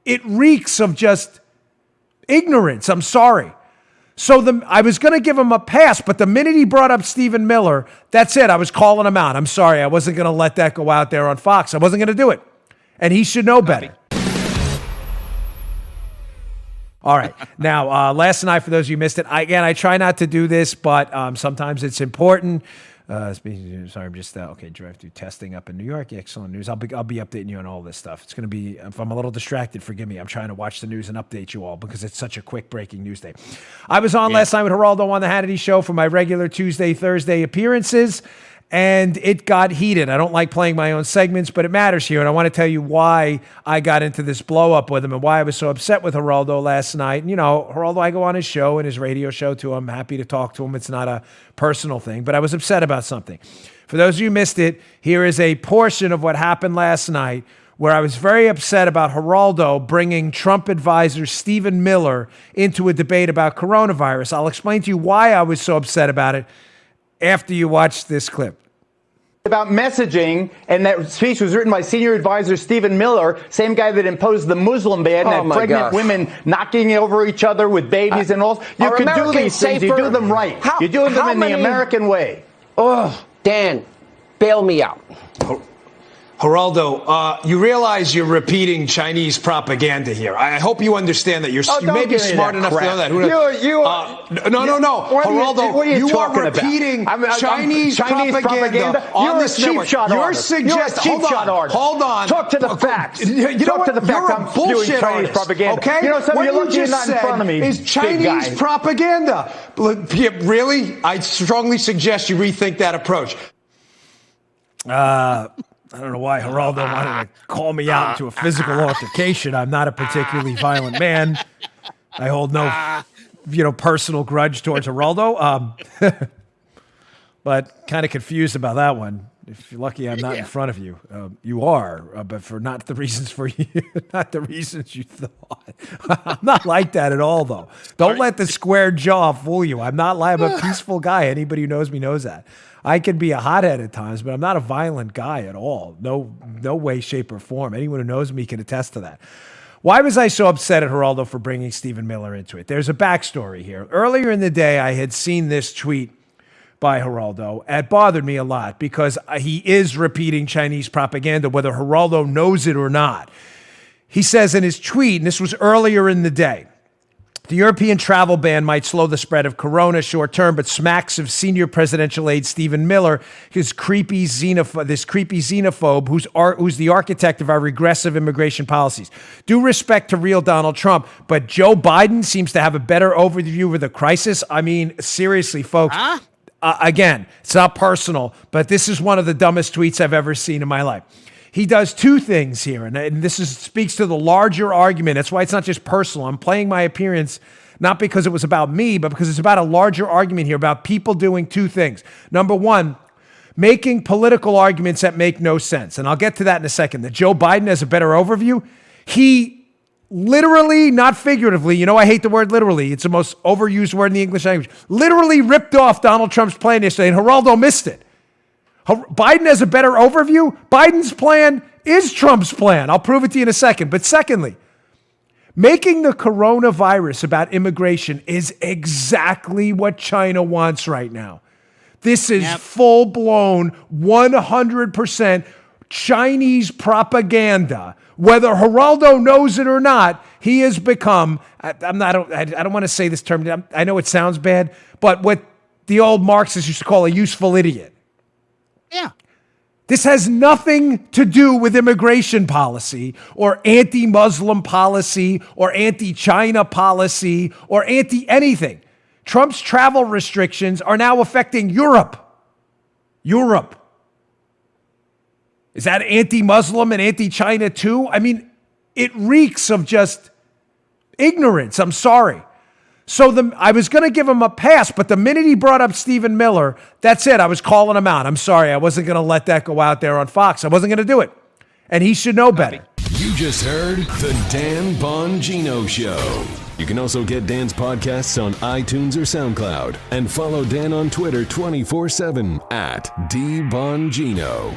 it reeks of just ignorance. I'm sorry. So I was going to give him a pass, but the minute he brought up Stephen Miller, that's it. I was calling him out. I'm sorry. I wasn't going to let that go out there on Fox. I wasn't going to do it. And he should know better. All right. Now, last night, for those of you who missed it, I try not to do this, but sometimes it's important. Sorry, I'm just okay. Drive-through testing up in New York. Excellent news. I'll be updating you on all this stuff. It's going to be. If I'm a little distracted, forgive me. I'm trying to watch the news and update you all because it's such a quick breaking news day. I was on last night with Geraldo on the Hannity Show for my regular Tuesday, Thursday appearances, and it got heated. I don't like playing my own segments, but it matters here, and I want to tell you why I got into this blow up with him and why I was so upset with Geraldo last night. And, Geraldo, I go on his show and his radio show too. I'm happy to talk to him. It's not a personal thing, but I was upset about something. For those of you who missed it, here is a portion of what happened last night where I was very upset about Geraldo bringing Trump advisor Stephen Miller into a debate about coronavirus. I'll explain to you why I was so upset about it after you watch this clip. About messaging, and that speech was written by senior advisor Stephen Miller, same guy that imposed the Muslim ban, and pregnant women knocking over each other with babies and all. You can do these things. You do them right. You do them in the American way. Oh, Dan, bail me out. Geraldo, you realize you're repeating Chinese propaganda here. I hope you understand that. You may be smart enough to know that. No. Geraldo, you are repeating Chinese propaganda on this network. You're suggesting. Hold on. Talk to the facts. Talk to the facts. I'm doing Chinese propaganda. Okay? What you just said is Chinese propaganda. Really? I strongly suggest you rethink that approach. I don't know why Geraldo wanted to call me out into a physical altercation. I'm not a particularly violent man. I hold no, personal grudge towards Geraldo. But kind of confused about that one. If you're lucky, I'm not in front of you. You are, but for not the reasons you thought. I'm not like that at all, though. Don't let the square jaw fool you. I'm not like I'm a peaceful guy. Anybody who knows me knows that. I can be a hothead at times, but I'm not a violent guy at all. No way, shape, or form. Anyone who knows me can attest to that. Why was I so upset at Geraldo for bringing Stephen Miller into it? There's a backstory here. Earlier in the day, I had seen this tweet by Geraldo. It bothered me a lot because he is repeating Chinese propaganda, whether Geraldo knows it or not. He says in his tweet, and this was earlier in the day, the European travel ban might slow the spread of corona short term, but smacks of senior presidential aide Stephen Miller, this creepy xenophobe who's the architect of our regressive immigration policies. Due respect to real Donald Trump, but Joe Biden seems to have a better overview of the crisis. I mean, seriously, folks. Again, it's not personal, but this is one of the dumbest tweets I've ever seen in my life. He does two things here, and this speaks to the larger argument. That's why it's not just personal. I'm playing my appearance not because it was about me, but because it's about a larger argument here about people doing two things. Number one, making political arguments that make no sense. And I'll get to that in a second. That Joe Biden has a better overview. He literally, not figuratively, I hate the word literally. It's the most overused word in the English language. Literally ripped off Donald Trump's plan yesterday, and Geraldo missed it. Biden has a better overview. Biden's plan is Trump's plan. I'll prove it to you in a second. But secondly, making the coronavirus about immigration is exactly what China wants right now. This is full-blown 100% Chinese propaganda. Whether Geraldo knows it or not, he has become, I don't want to say this term, I know it sounds bad, but what the old Marxists used to call a useful idiot. Yeah. This has nothing to do with immigration policy or anti-Muslim policy or anti-China policy or anti-anything. Trump's travel restrictions are now affecting Europe. Is that anti-Muslim and anti-China too? I mean, it reeks of just ignorance. I'm sorry. So I was going to give him a pass, but the minute he brought up Stephen Miller, that's it. I was calling him out. I'm sorry. I wasn't going to let that go out there on Fox. I wasn't going to do it. And he should know better. You just heard The Dan Bongino Show. You can also get Dan's podcasts on iTunes or SoundCloud. And follow Dan on Twitter 24/7 @DBongino.